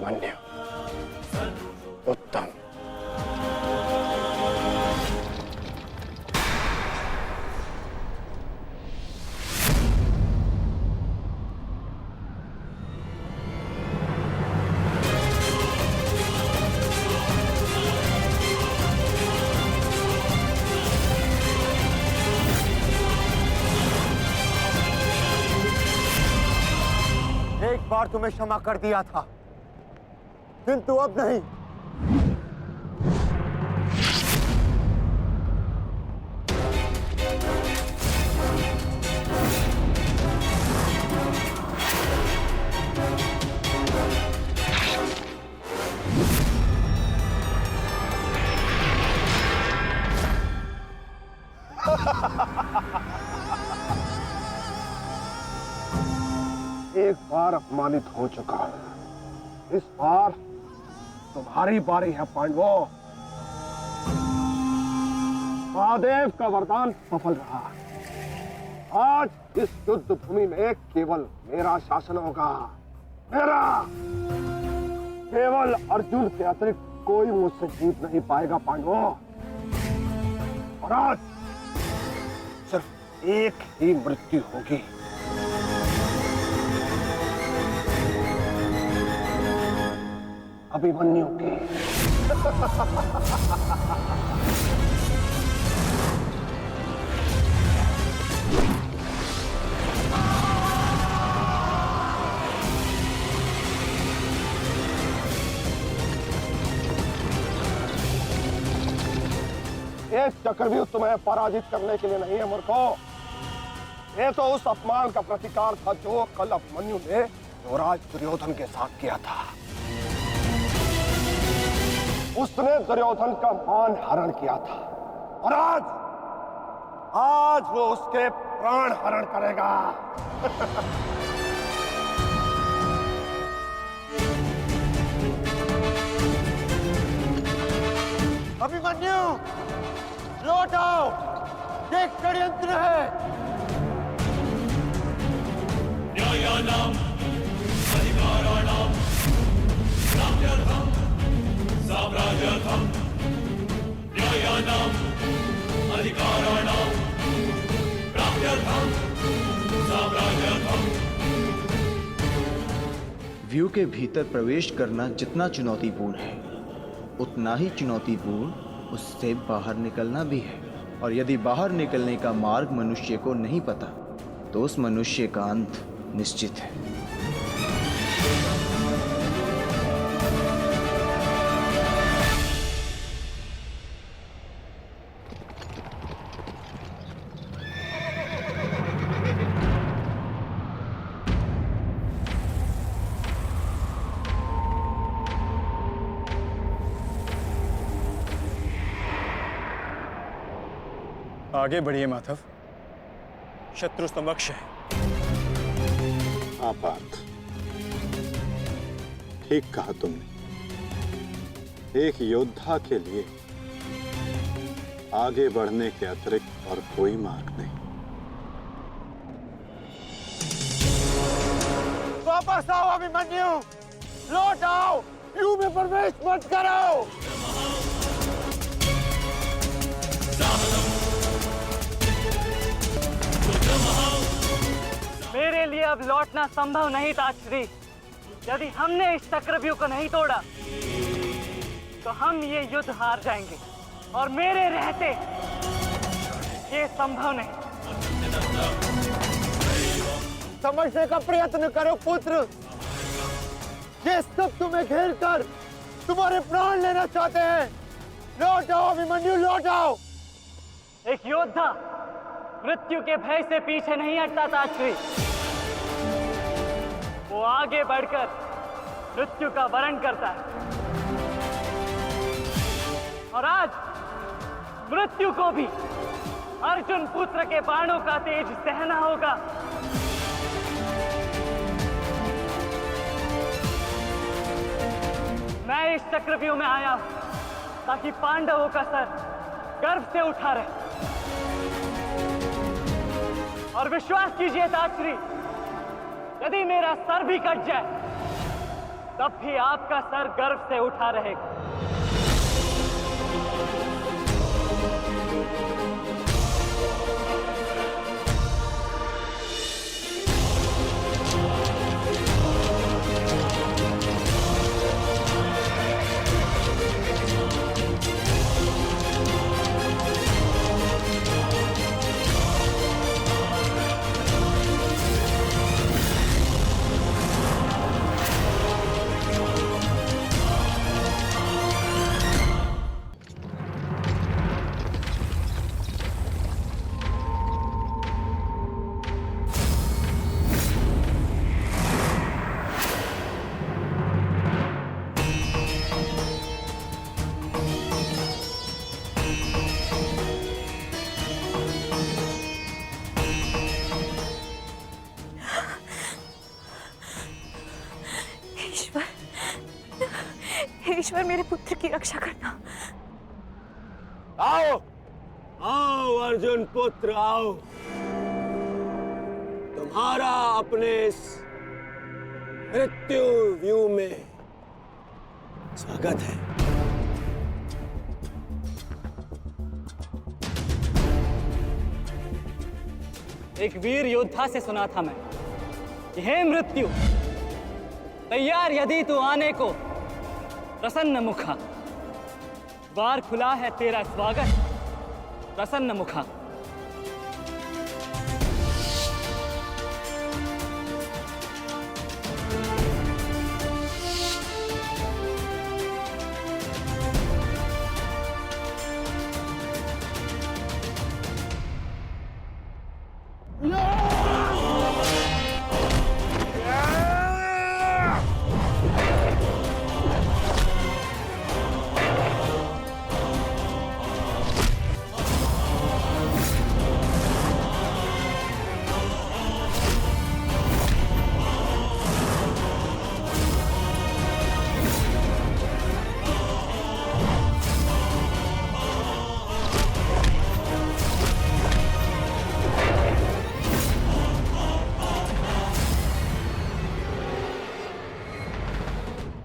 अभिमन्यु, उत्तम। एक बार तुम्हें क्षमा कर दिया था, किंतु अब नहीं। एक बार अपमानित हो चुका हूं, इस बार तुम्हारी बारी है पांडवों। महादेव का वरदान सफल रहा। आज इस युद्ध भूमि में केवल मेरा शासन होगा, मेरा। केवल अर्जुन के अतिरिक्त कोई मुझसे जीत नहीं पाएगा पांडवों। और आज सिर्फ एक ही मृत्यु होगी। अभिमन्यु की। एक चक्रव्यूह तुम्हें पराजित करने के लिए नहीं है मूर्खों। ये तो उस अपमान का प्रतिकार था जो कल अभिमन्यु ने युवराज दुर्योधन के साथ किया था। उसने दुर्योधन का मान हरण किया था और आज वो उसके प्राण हरण करेगा। अभिमन्यु, लौट आओ, ये षड्यंत्र है। न्यायानां अधिकाराणां प्राप्त्यर्थं साम्राज्यार्थं न्यायानां अधिकाराणां प्राप्त्यर्थं साम्राज्यार्थं। व्यू के भीतर प्रवेश करना जितना चुनौतीपूर्ण है, उतना ही चुनौतीपूर्ण उससे बाहर निकलना भी है। और यदि बाहर निकलने का मार्ग मनुष्य को नहीं पता, तो उस मनुष्य का अंत निश्चित है। आगे बढ़िए माधव, शत्रु समक्ष है। हाँ पार्थ, ठीक कहा तुमने। एक योद्धा के लिए आगे बढ़ने के अतिरिक्त और कोई मार्ग नहीं। वापस आओ अभिमन्यु, लौट आओ, व्यू में प्रवेश मत करो। मेरे लिए अब लौटना संभव नहीं था श्री। यदि हमने इस चक्रव्यूह को नहीं तोड़ा तो हम ये युद्ध हार जाएंगे, और मेरे रहते ये संभव नहीं। समझने का प्रयत्न करो पुत्र, ये सब तुम्हें घेर कर तुम्हारे प्राण लेना चाहते हैं। लौट आओ अभिमन्यु, लौट आओ। एक योद्धा मृत्यु के भय से पीछे नहीं हटता था श्री। वो आगे बढ़कर मृत्यु का वरण करता है, और आज मृत्यु को भी अर्जुन पुत्र के बाणों का तेज सहना होगा। मैं इस चक्रव्यूह में आया हूं ताकि पांडवों का सर गर्व से उठा रहे। और विश्वास कीजिए ताश्री, यदि मेरा सर भी कट जाए तब भी आपका सर गर्व से उठा रहेगा। ईश्वर, मेरे पुत्र की रक्षा करना। आओ आओ अर्जुन पुत्र आओ, तुम्हारा अपने इस मृत्यु व्यू में स्वागत है। एक वीर योद्धा से सुना था मैं कि हे मृत्यु, तैयार यदि तू आने को, प्रसन्न मुखा, द्वार खुला है तेरा स्वागत, प्रसन्न मुखा।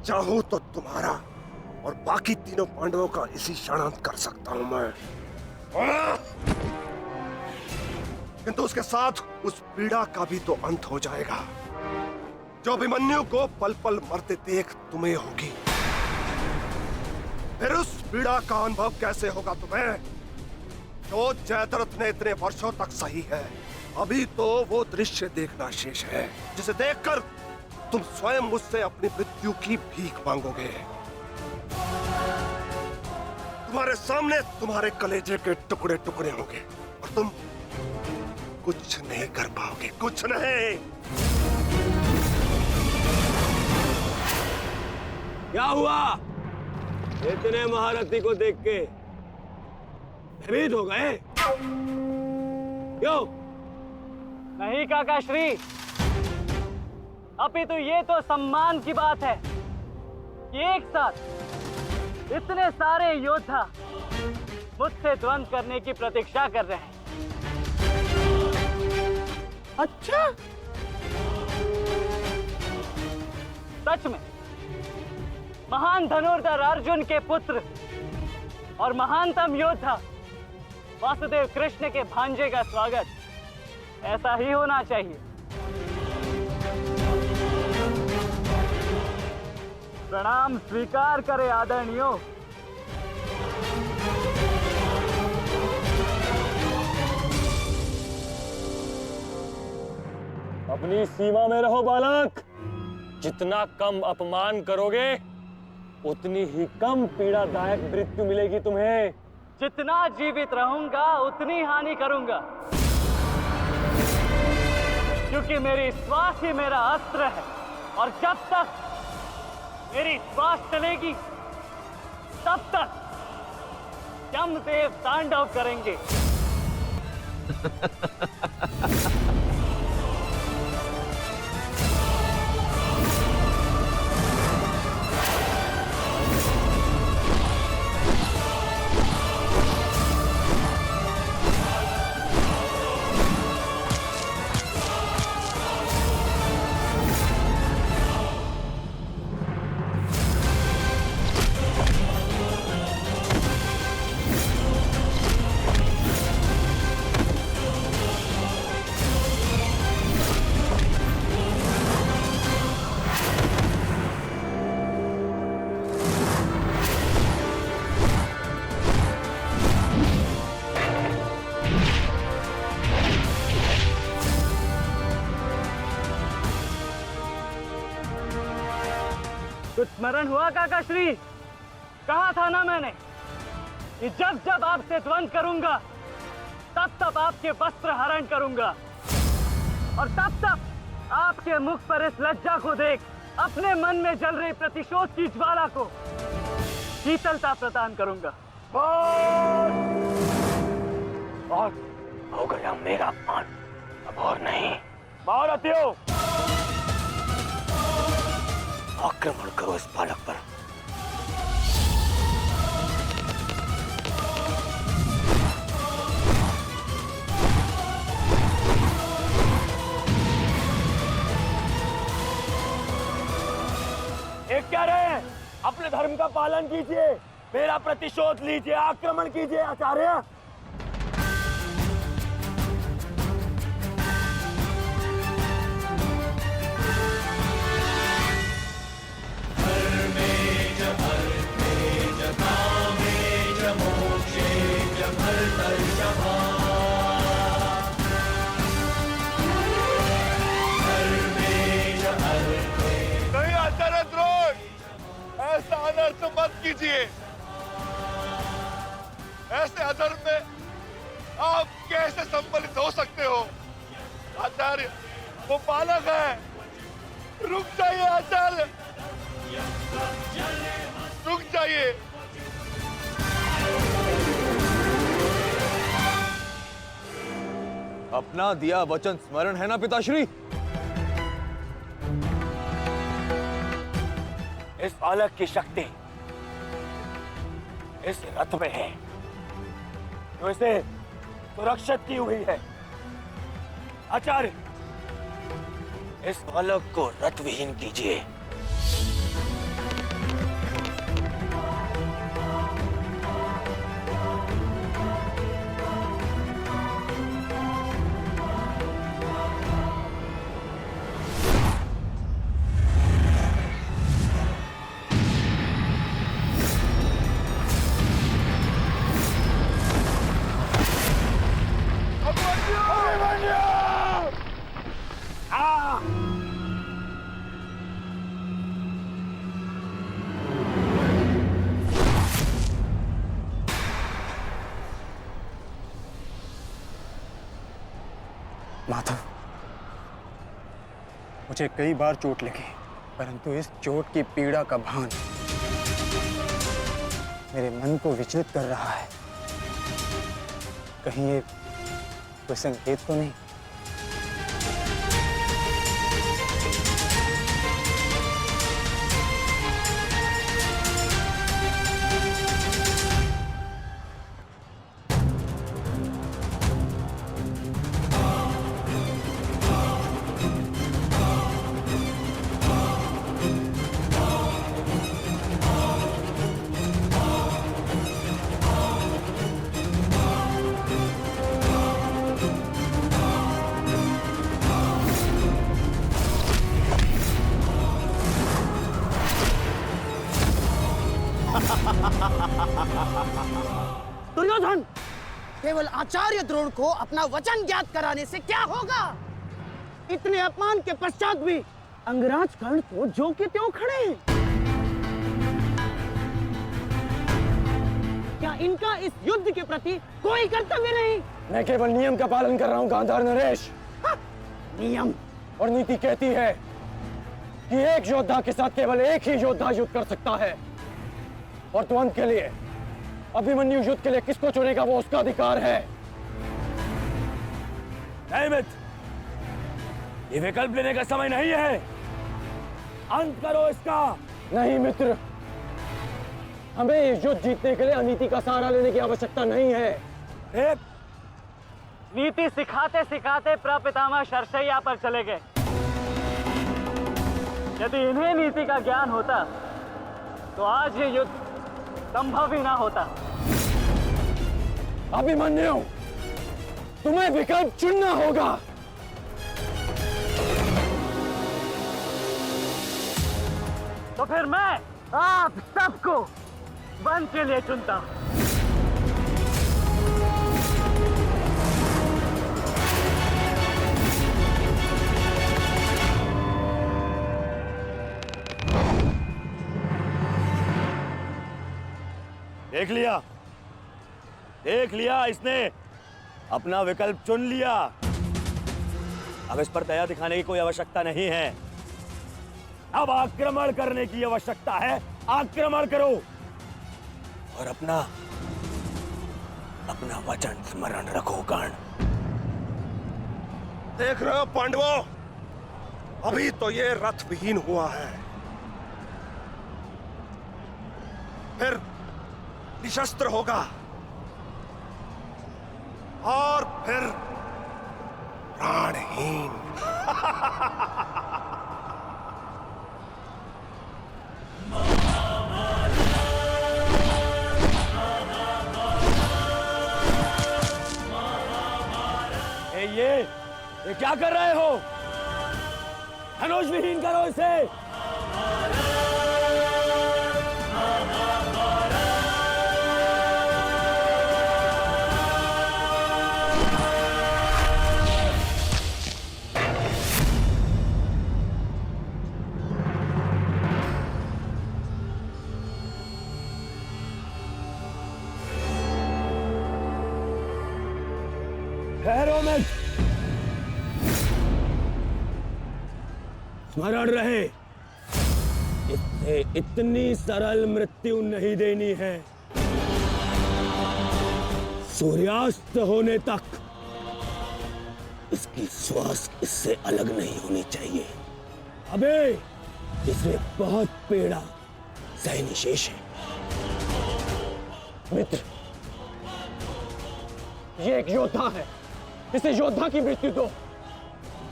चाहूं तो तुम्हारा और बाकी तीनों पांडवों का इसी क्षण अंत कर सकता हूं मैं, किंतु उसके साथ उस पीड़ा का भी तो अंत हो जाएगा जो अभिमन्यु को पल पल मरते देख तुम्हें होगी। फिर उस पीड़ा का अनुभव कैसे होगा तुम्हें जो जयद्रथ ने इतने वर्षों तक सही है। अभी तो वो दृश्य देखना शेष है जिसे देखकर तुम स्वयं मुझसे अपनी मृत्यु की भीख मांगोगे। तुम्हारे सामने तुम्हारे कलेजे के टुकड़े टुकड़े होंगे और तुम कुछ नहीं कर पाओगे, कुछ नहीं। क्या हुआ? इतने महारथी को देख के भयभीत हो गए? क्यों? नहीं काका श्री, अपितु ये तो सम्मान की बात है कि एक साथ इतने सारे योद्धा मुझसे द्वंद्व करने की प्रतीक्षा कर रहे हैं। अच्छा, सच में महान धनुर्धर अर्जुन के पुत्र और महानतम योद्धा वासुदेव कृष्ण के भांजे का स्वागत ऐसा ही होना चाहिए। प्रणाम स्वीकार करे आदरणीयों। अपनी सीमा में रहो बालक। जितना कम अपमान करोगे उतनी ही कम पीड़ादायक मृत्यु मिलेगी तुम्हें। जितना जीवित रहूंगा उतनी हानि करूंगा, क्योंकि मेरी श्वास ही मेरा अस्त्र है और जब तक मेरी श्वास चलेगी तब तक यमदेव तांडव करेंगे। कुछ स्मरण हुआ काकाश्री? कहा था ना मैंने कि जब जब आपसे द्वंद करूंगा तब तब आपके वस्त्र हरण करूंगा, और तब तब आपके मुख पर इस लज्जा को देख अपने मन में जल रही प्रतिशोध की ज्वाला को शीतलता प्रदान करूंगा। और हो गया मेरा अपमान, अब और नहीं। महारथियों, आक्रमण करो इस बालक पर। एक क्या रहे हैं? अपने धर्म का पालन कीजिए, मेरा प्रतिशोध लीजिए, आक्रमण कीजिए आचार्य। नहीं आचार्य द्रोण, ऐसा अनर्थ मत कीजिए। ऐसे अधर्म में आप कैसे सम्मिलित हो सकते हो? आचार्य, वो बालक है। रुक जाइए आचार्य, रुक जाइए। अपना दिया वचन स्मरण है ना पिताश्री? इस बालक की शक्ति इस रथ में है जो इसे सुरक्षित की हुई है। आचार्य, इस बालक को रथ विहीन कीजिए। माधव, मुझे कई बार चोट लगी, परंतु इस चोट की पीड़ा का भान मेरे मन को विचलित कर रहा है। कहीं ये कोई संकेत तो नहीं? दुर्योधन, केवल आचार्य द्रोण को अपना वचन ज्ञात कराने से क्या होगा? इतने अपमान के पश्चात भी अंगराज कर्ण तो जो के त्यों खड़े हैं। क्या इनका इस युद्ध के प्रति कोई कर्तव्य नहीं? मैं केवल नियम का पालन कर रहा हूं गांधार नरेश। नियम और नीति कहती है कि एक योद्धा के साथ केवल एक ही योद्धा युद्ध कर सकता है, और द्वंद के लिए अभिमन्यु युद्ध के लिए किसको चुनेगा वो उसका अधिकार है। नहीं मित्र, ये विकल्प लेने का समय नहीं है। अंत करो इसका। नहीं मित्र, हमें इस युद्ध जीतने के लिए अनीति का सहारा लेने की आवश्यकता नहीं है। एक नीति सिखाते सिखाते प्रपितामह शरशैया पर चले गए। यदि इन्हें नीति का ज्ञान होता तो आज ये युद्ध संभव ही ना होता। अभिमन्यु, तुम्हें विकल्प चुनना होगा। तो फिर मैं आप सबको वन के लिए चुनता हूं। देख लिया इसने अपना विकल्प चुन लिया। अब इस पर दया दिखाने की कोई आवश्यकता नहीं है। अब आक्रमण करने की आवश्यकता है। आक्रमण करो और अपना वचन स्मरण रखो कर्ण। देख रहे हो पांडवों, अभी तो ये रथ विहीन हुआ है, फिर निशस्त्र होगा और फिर प्राणहीन। ये क्या कर रहे हो? धनुष विहीन करो इसे। ठहरो मत, स्मरण रहे, इसे इतनी सरल मृत्यु नहीं देनी है। सूर्यास्त होने तक इसकी श्वास इससे अलग नहीं होनी चाहिए। अबे इसे बहुत पीड़ा सहनी शेष है। मित्र, ये एक योद्धा है, इसे योद्धा की मृत्यु दो।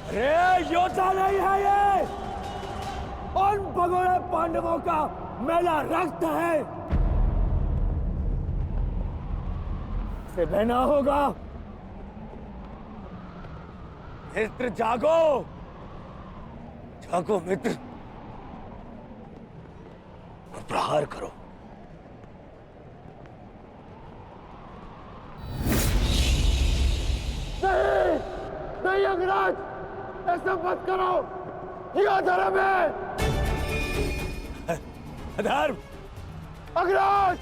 अरे योद्धा नहीं है ये, उन भगोड़े पांडवों का मेला रक्त है। इसे बहना होगा। मित्र जागो, जागो मित्र, और प्रहार करो। नहीं, नहीं अंगराज, ऐसा मत करो, ये अधर्म है। अधर्म? अंगराज!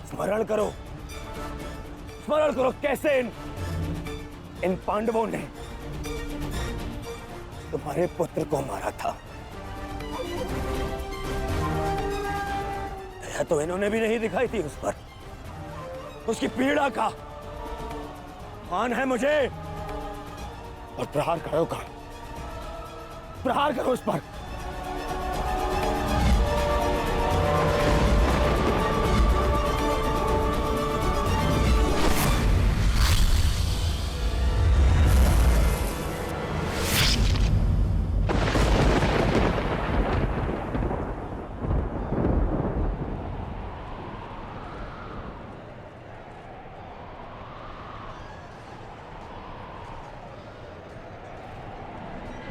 स्मरण करो, स्मरण करो कैसे इन पांडवों ने तुम्हारे पुत्र को मारा था। दया तो इन्होंने भी नहीं दिखाई थी उस पर। उसकी पीड़ा का मान है मुझे। और प्रहार करो का, प्रहार करो उस पर।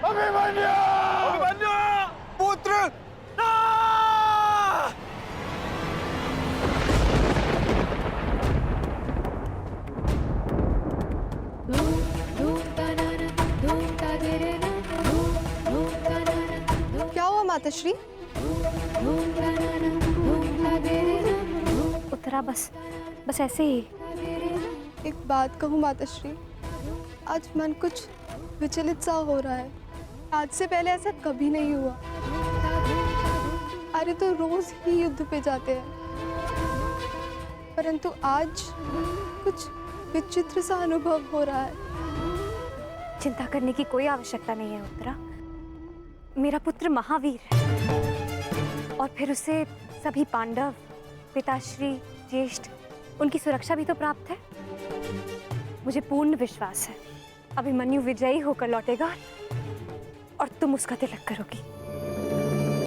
अभिमन्यु! पुत्र! क्या हुआ माताश्री? उत्तरा बस ऐसे ही। एक बात कहूँ माताश्री, आज मन कुछ विचलित सा हो रहा है। आज से पहले ऐसा कभी नहीं हुआ। अरे तो रोज ही युद्ध पे जाते हैं, परंतु आज कुछ विचित्र सा अनुभव हो रहा है। चिंता करने की कोई आवश्यकता नहीं है उत्तरा। मेरा पुत्र महावीर है और फिर उसे सभी पांडव, पिताश्री, ज्येष्ठ, उनकी सुरक्षा भी तो प्राप्त है। मुझे पूर्ण विश्वास है अभिमन्यु विजयी होकर लौटेगा और तुम उसका तिलक करोगी।